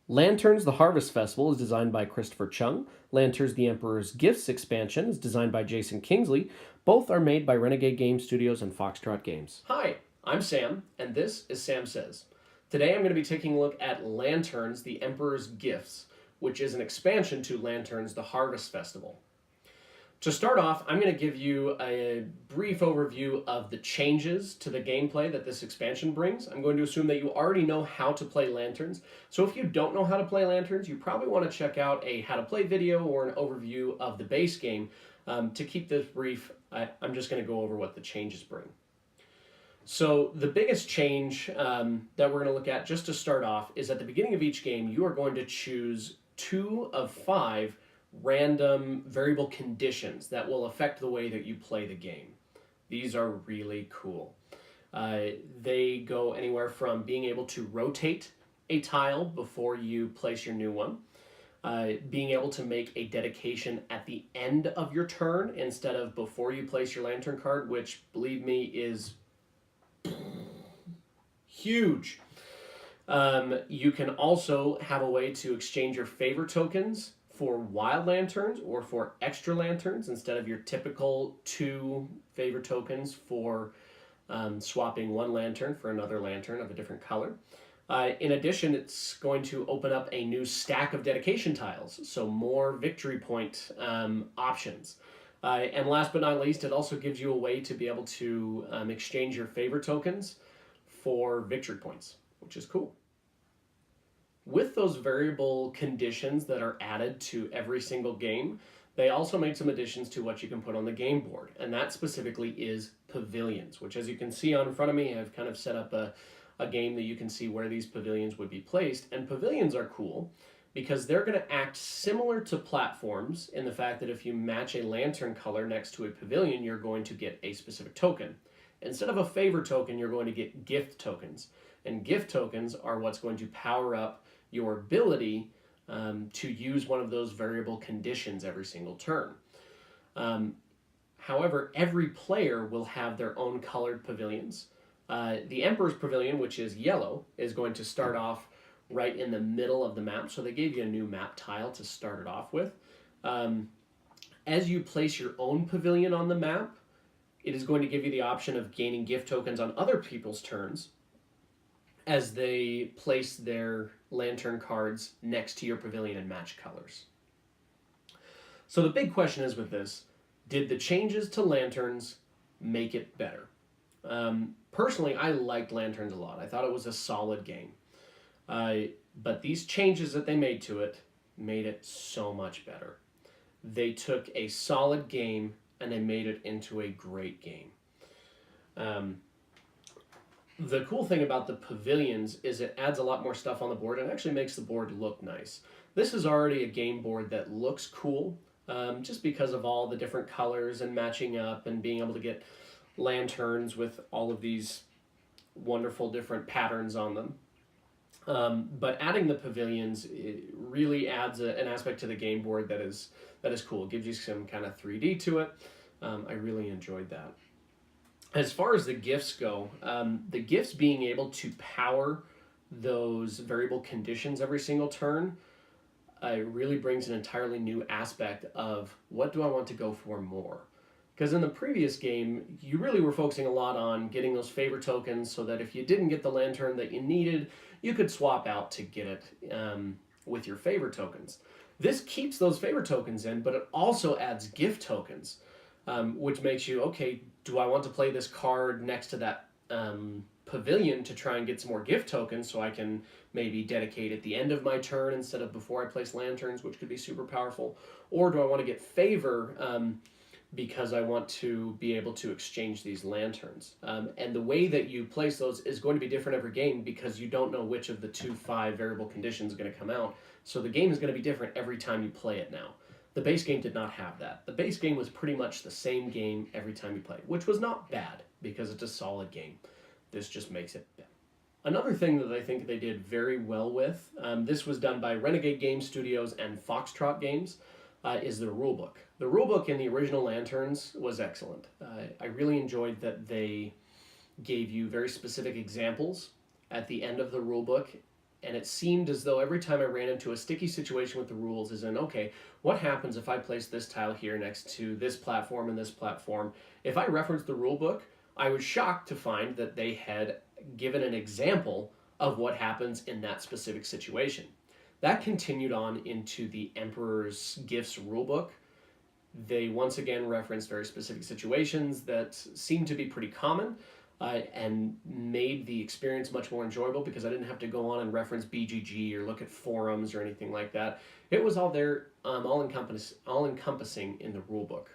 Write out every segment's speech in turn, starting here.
Lanterns the Harvest Festival is designed by Christopher Chung. Lanterns the Emperor's Gifts expansion is designed by Jason Kingsley. Both are made by Renegade Game Studios and Foxtrot Games. Hi, I'm Sam, and this is Sam Says. Today I'm going to be taking a look at Lanterns the Emperor's Gifts, which is an expansion to Lanterns the Harvest Festival. To start off, I'm going to give you a brief overview of the changes to the gameplay that this expansion brings. I'm going to assume that you already know how to play Lanterns. So if you don't know how to play Lanterns, you probably want to check out a how to play video or an overview of the base game. To keep this brief, I'm just going to go over what the changes bring. So the biggest change that we're going to look at just to start off is at the beginning of each game, you are going to choose 2 of 5 random variable conditions that will affect the way that you play the game. These are really cool. They go anywhere from being able to rotate a tile before you place your new one, being able to make a dedication at the end of your turn instead of before you place your lantern card, which, believe me, is huge. You can also have a way to exchange your favor tokens for wild lanterns or for extra lanterns instead of your typical 2 favor tokens for swapping 1 lantern for another lantern of a different color. In addition, it's going to open up a new stack of dedication tiles, so more victory point options. And last but not least, it also gives you a way to be able to exchange your favor tokens for victory points, which is cool. With those variable conditions that are added to every single game, they also made some additions to what you can put on the game board, and that specifically is pavilions, which, as you can see on in front of me, I've kind of set up a game that you can see where these pavilions would be placed. And pavilions are cool because they're going to act similar to platforms in the fact that if you match a lantern color next to a pavilion, you're going to get a specific token. Instead of a favor token, you're going to get gift tokens. And gift tokens are what's going to power up your ability to use one of those variable conditions every single turn. However, every player will have their own colored pavilions. The Emperor's Pavilion, which is yellow, is going to start off right in the middle of the map. So they gave you a new map tile to start it off with. As you place your own pavilion on the map, it is going to give you the option of gaining gift tokens on other people's turns as they place their lantern cards next to your pavilion and match colors. So the big question is with this, did the changes to lanterns make it better? Personally, I liked Lanterns a lot. I thought it was a solid game. But these changes that they made to it made it so much better. They took a solid game and they made it into a great game. The cool thing about the pavilions is it adds a lot more stuff on the board and actually makes the board look nice. This is already a game board that looks cool, just because of all the different colors and matching up and being able to get lanterns with all of these wonderful different patterns on them. But adding the pavilions, it really adds an aspect to the game board that is cool. It gives you some kind of 3D to it. I really enjoyed that. As far as the gifts go, the gifts being able to power those variable conditions every single turn really brings an entirely new aspect of what do I want to go for more. Because in the previous game, you really were focusing a lot on getting those favor tokens so that if you didn't get the lantern that you needed, you could swap out to get it with your favor tokens. This keeps those favor tokens in, but it also adds gift tokens, which makes you, okay, do I want to play this card next to that pavilion to try and get some more gift tokens so I can maybe dedicate at the end of my turn instead of before I place lanterns, which could be super powerful? Or do I want to get favor because I want to be able to exchange these lanterns? And the way that you place those is going to be different every game because you don't know which of the 2-5 variable conditions is going to come out. So the game is going to be different every time you play it now. The base game did not have that. The base game was pretty much the same game every time you play, which was not bad because it's a solid game. This just makes it better. Another thing that I think they did very well with, this was done by Renegade Game Studios and Foxtrot Games, is the rulebook. The rulebook in the original Lanterns was excellent. I really enjoyed that they gave you very specific examples at the end of the rulebook and it seemed as though every time I ran into a sticky situation with the rules, is in, okay, what happens if I place this tile here next to this platform and this platform? If I referenced the rule book, I was shocked to find that they had given an example of what happens in that specific situation. That continued on into the Emperor's Gifts rulebook. They once again referenced very specific situations that seemed to be pretty common, and made the experience much more enjoyable because I didn't have to go on and reference BGG or look at forums or anything like that. It was all there, all encompassing in the rulebook.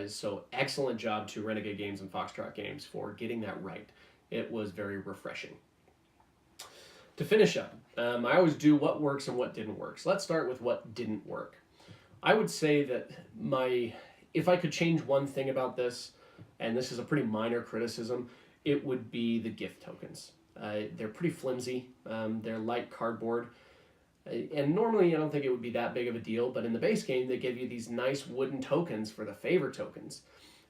So excellent job to Renegade Games and Foxtrot Games for getting that right. It was very refreshing. To finish up, I always do what works and what didn't work. So let's start with what didn't work. I would say that if I could change one thing about this, and this is a pretty minor criticism, it would be the gift tokens. They're pretty flimsy. They're light cardboard. And normally I don't think it would be that big of a deal, but in the base game they give you these nice wooden tokens for the favor tokens.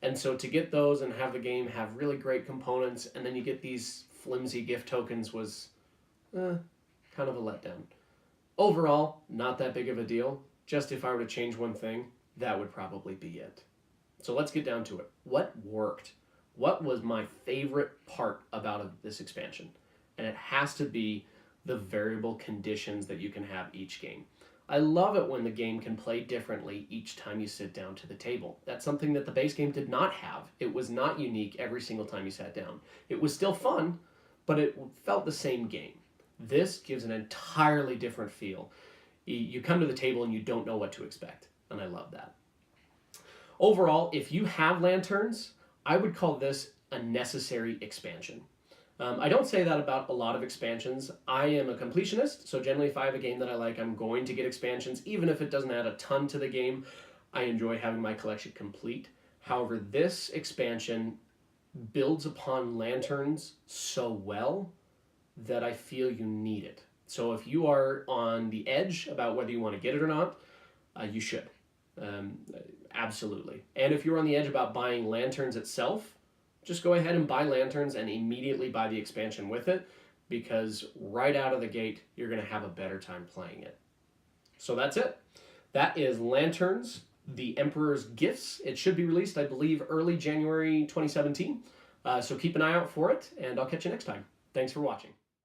And so to get those and have the game have really great components, and then you get these flimsy gift tokens was kind of a letdown. Overall, not that big of a deal. Just if I were to change one thing, that would probably be it. So let's get down to it. What worked? What was my favorite part about this expansion? And it has to be the variable conditions that you can have each game. I love it when the game can play differently each time you sit down to the table. That's something that the base game did not have. It was not unique every single time you sat down. It was still fun, but it felt the same game. This gives an entirely different feel. You come to the table and you don't know what to expect, and I love that. Overall, if you have lanterns, I would call this a necessary expansion. I don't say that about a lot of expansions. I am a completionist, so generally if I have a game that I like, I'm going to get expansions, even if it doesn't add a ton to the game. I enjoy having my collection complete. However, this expansion builds upon lanterns so well that I feel you need it. So if you are on the edge about whether you want to get it or not, you should. Absolutely. And if you're on the edge about buying lanterns itself, just go ahead and buy lanterns and immediately buy the expansion with it, because right out of the gate, you're going to have a better time playing it. So that's it. That is Lanterns, the Emperor's Gifts. It should be released, I believe, early January 2017. So keep an eye out for it, and I'll catch you next time. Thanks for watching.